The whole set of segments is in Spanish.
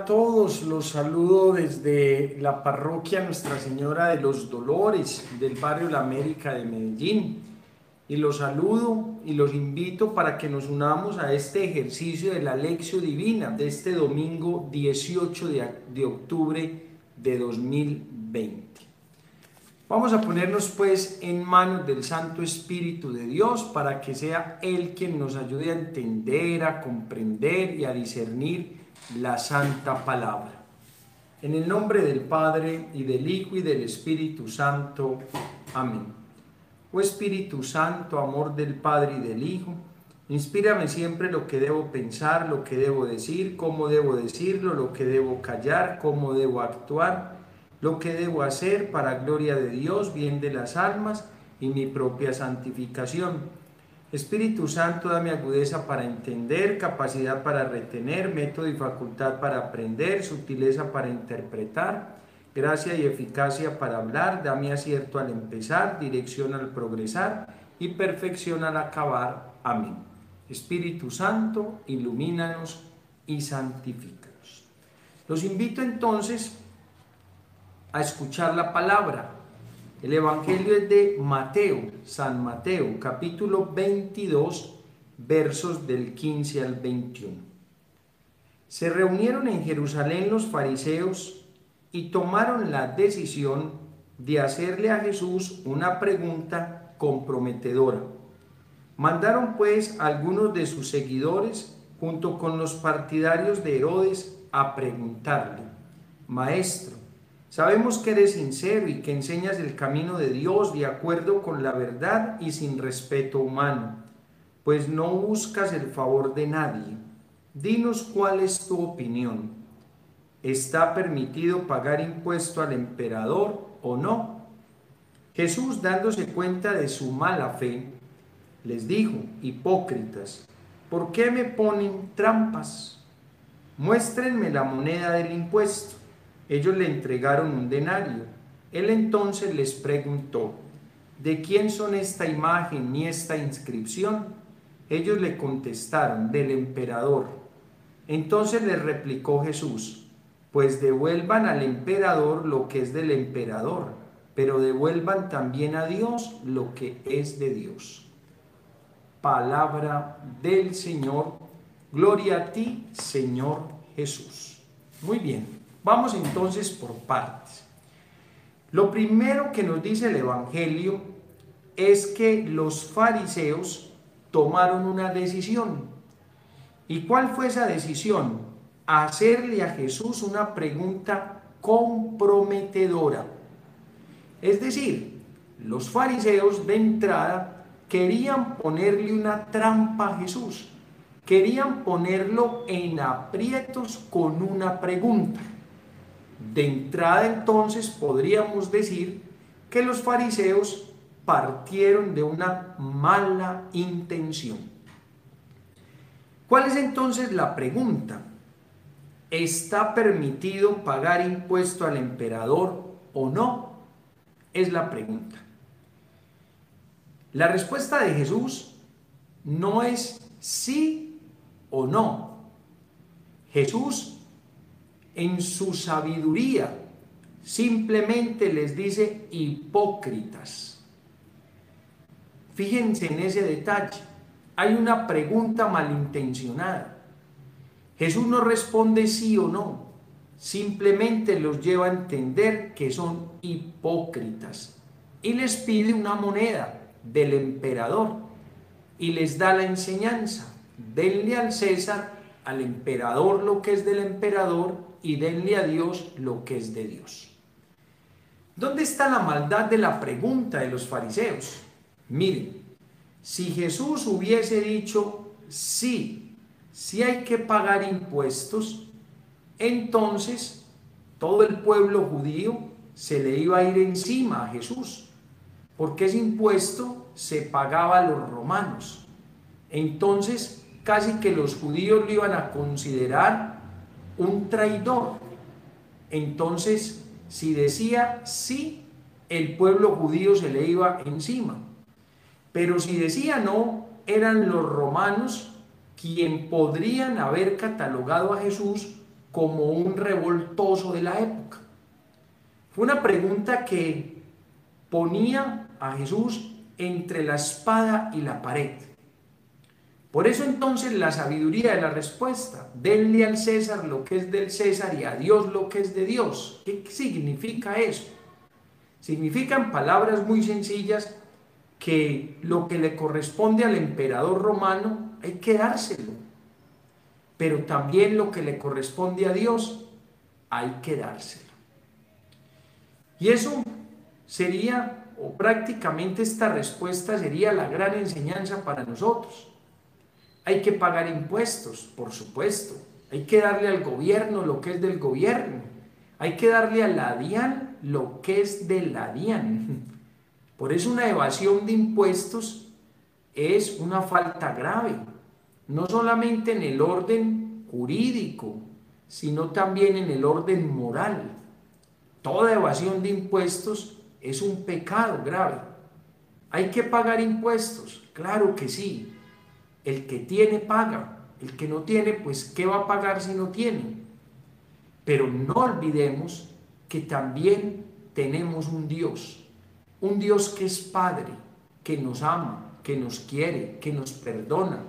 a todos, los saludo desde la parroquia Nuestra Señora de los Dolores del barrio La América de Medellín, y los saludo y los invito para que nos unamos a este ejercicio de la Lectio Divina de este domingo 18 de octubre de 2020. Vamos a ponernos pues en manos del Santo Espíritu de Dios para que sea Él quien nos ayude a entender, a comprender y a discernir la Santa Palabra. En el nombre del Padre, y del Hijo, y del Espíritu Santo. Amén. Oh Espíritu Santo, amor del Padre y del Hijo, inspírame siempre lo que debo pensar, lo que debo decir, cómo debo decirlo, lo que debo callar, cómo debo actuar, lo que debo hacer para gloria de Dios, bien de las almas y mi propia santificación. Espíritu Santo, dame agudeza para entender, capacidad para retener, método y facultad para aprender, sutileza para interpretar, gracia y eficacia para hablar, dame acierto al empezar, dirección al progresar y perfección al acabar. Amén. Espíritu Santo, ilumínanos y santifícanos. Los invito entonces a escuchar la palabra. El Evangelio es de Mateo, San Mateo, capítulo 22, versos del 15 al 21. Se reunieron en Jerusalén los fariseos y tomaron la decisión de hacerle a Jesús una pregunta comprometedora. Mandaron pues a algunos de sus seguidores, junto con los partidarios de Herodes, a preguntarle: Maestro, sabemos que eres sincero y que enseñas el camino de Dios de acuerdo con la verdad y sin respeto humano, pues no buscas el favor de nadie. Dinos cuál es tu opinión. ¿Está permitido pagar impuesto al emperador o no? Jesús, dándose cuenta de su mala fe, les dijo: Hipócritas, ¿por qué me ponen trampas? Muéstrenme la moneda del impuesto. Ellos le entregaron un denario. Él entonces les preguntó: ¿de quién son esta imagen y esta inscripción? Ellos le contestaron: del emperador. Entonces les replicó Jesús: pues devuelvan al emperador lo que es del emperador, pero devuelvan también a Dios lo que es de Dios. Palabra del Señor. Gloria a ti, Señor Jesús. Muy bien. Vamos entonces por partes. Lo primero que nos dice el Evangelio es que los fariseos tomaron una decisión. ¿Y cuál fue esa decisión? Hacerle a Jesús una pregunta comprometedora. Es decir, los fariseos de entrada querían ponerle una trampa a Jesús. Querían ponerlo en aprietos con una pregunta. De entrada entonces podríamos decir que los fariseos partieron de una mala intención. ¿Cuál es entonces la pregunta? ¿Está permitido pagar impuesto al emperador o no? Es la pregunta. La respuesta de Jesús no es sí o no. Jesús, en su sabiduría, simplemente les dice: hipócritas. Fíjense en ese detalle. Hay una pregunta malintencionada. Jesús no responde sí o no, simplemente los lleva a entender que son hipócritas y les pide una moneda del emperador y les da la enseñanza: denle al César, al emperador lo que es del emperador, y denle a Dios lo que es de Dios. ¿Dónde está la maldad de la pregunta de los fariseos? Miren, si Jesús hubiese dicho sí hay que pagar impuestos, entonces todo el pueblo judío se le iba a ir encima a Jesús, porque ese impuesto se pagaba a los romanos. Entonces casi que los judíos lo iban a considerar un traidor. Entonces, si decía sí, el pueblo judío se le iba encima. Pero si decía no, eran los romanos quien podrían haber catalogado a Jesús como un revoltoso de la época. Fue una pregunta que ponía a Jesús entre la espada y la pared. Por eso entonces la sabiduría de la respuesta: denle al César lo que es del César y a Dios lo que es de Dios. ¿Qué significa eso? Significa en palabras muy sencillas que lo que le corresponde al emperador romano hay que dárselo, pero también lo que le corresponde a Dios hay que dárselo. Y eso sería, o prácticamente esta respuesta sería la gran enseñanza para nosotros. Hay que pagar impuestos, por supuesto. Hay que darle al gobierno lo que es del gobierno. Hay que darle a la DIAN lo que es de la DIAN. Por eso una evasión de impuestos es una falta grave, no solamente en el orden jurídico, sino también en el orden moral. Toda evasión de impuestos es un pecado grave. ¿Hay que pagar impuestos? Claro que sí. El que tiene paga, el que no tiene, pues ¿qué va a pagar si no tiene? Pero no olvidemos que también tenemos un Dios que es Padre, que nos ama, que nos quiere, que nos perdona,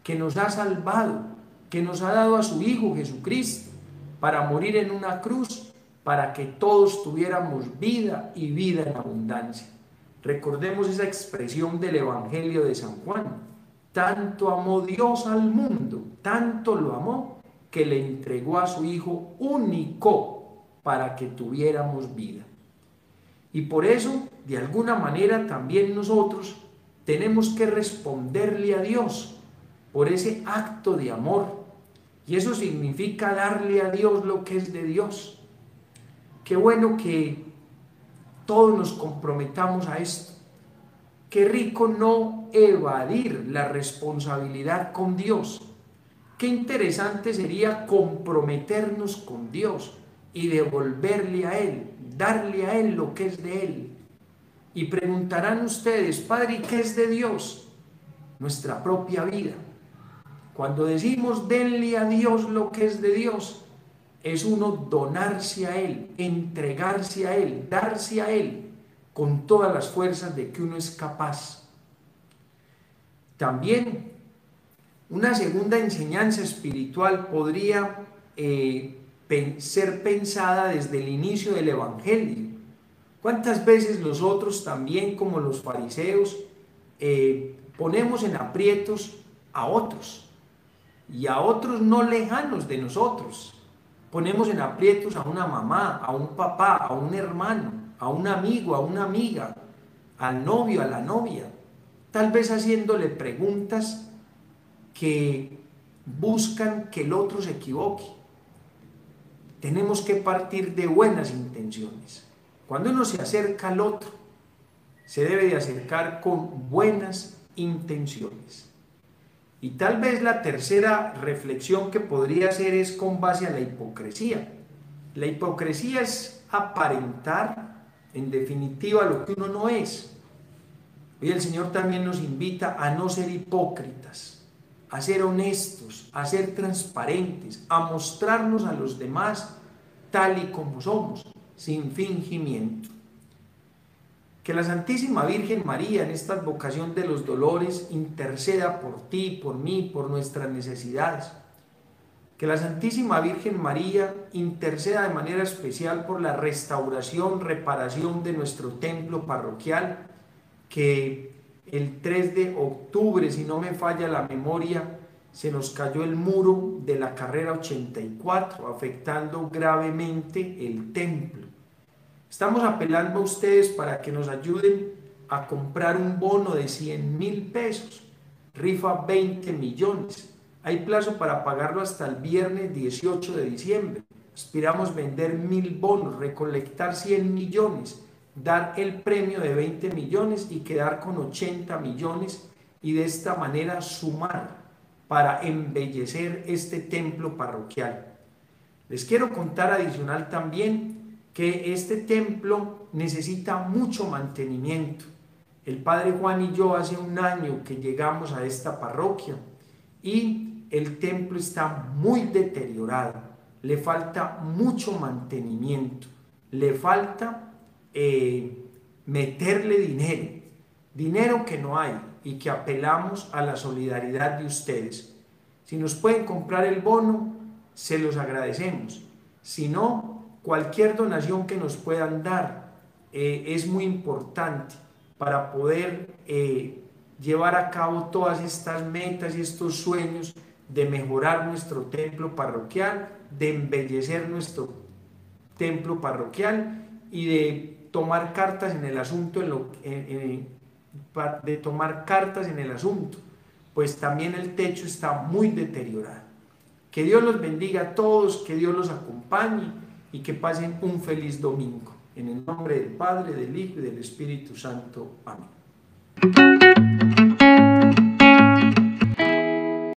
que nos ha salvado, que nos ha dado a su Hijo Jesucristo para morir en una cruz, para que todos tuviéramos vida y vida en abundancia. Recordemos esa expresión del Evangelio de San Juan: tanto amó Dios al mundo, tanto lo amó, que le entregó a su Hijo único para que tuviéramos vida. Y por eso, de alguna manera, también nosotros tenemos que responderle a Dios por ese acto de amor. Y eso significa darle a Dios lo que es de Dios. Qué bueno que todos nos comprometamos a esto. Qué rico no evadir la responsabilidad con Dios. Qué interesante sería comprometernos con Dios y devolverle a Él, darle a Él lo que es de Él. Y preguntarán ustedes: Padre, ¿y qué es de Dios? Nuestra propia vida. Cuando decimos denle a Dios lo que es de Dios, es uno donarse a Él, entregarse a Él, darse a Él con todas las fuerzas de que uno es capaz. También una segunda enseñanza espiritual podría ser pensada desde el inicio del Evangelio. ¿Cuántas veces nosotros también, como los fariseos, ponemos en aprietos a otros, y a otros no lejanos de nosotros? Ponemos en aprietos a una mamá, a un papá, a un hermano, a un amigo, a una amiga, al novio, a la novia, tal vez haciéndole preguntas que buscan que el otro se equivoque. Tenemos que partir de buenas intenciones. Cuando uno se acerca al otro, se debe de acercar con buenas intenciones. Y tal vez la tercera reflexión que podría hacer es con base a la hipocresía. La hipocresía es aparentar, en definitiva, lo que uno no es. Hoy el Señor también nos invita a no ser hipócritas, a ser honestos, a ser transparentes, a mostrarnos a los demás tal y como somos, sin fingimiento. Que la Santísima Virgen María, en esta advocación de los dolores, interceda por ti, por mí, por nuestras necesidades. Que la Santísima Virgen María interceda de manera especial por la restauración, reparación de nuestro templo parroquial, que el 3 de octubre, si no me falla la memoria, se nos cayó el muro de la carrera 84, afectando gravemente el templo. Estamos apelando a ustedes para que nos ayuden a comprar un bono de 100.000 pesos, rifa 20 millones. Hay plazo para pagarlo hasta el viernes 18 de diciembre. Aspiramos vender 1.000 bonos, recolectar 100 millones, dar el premio de 20 millones y quedar con 80 millones, y de esta manera sumar para embellecer este templo parroquial. Les quiero contar adicional también que este templo necesita mucho mantenimiento. El Padre Juan y yo hace un año que llegamos a esta parroquia y el templo está muy deteriorado. le falta mucho mantenimiento, le falta meterle dinero que no hay y que apelamos a la solidaridad de ustedes. Si nos pueden comprar el bono, se los agradecemos. Si no, cualquier donación que nos puedan dar es muy importante para poder llevar a cabo todas estas metas y estos sueños de mejorar nuestro templo parroquial, de embellecer nuestro templo parroquial y de tomar cartas en el asunto, pues también el techo está muy deteriorado. Que Dios los bendiga a todos, que Dios los acompañe y que pasen un feliz domingo. En el nombre del Padre, del Hijo y del Espíritu Santo. Amén.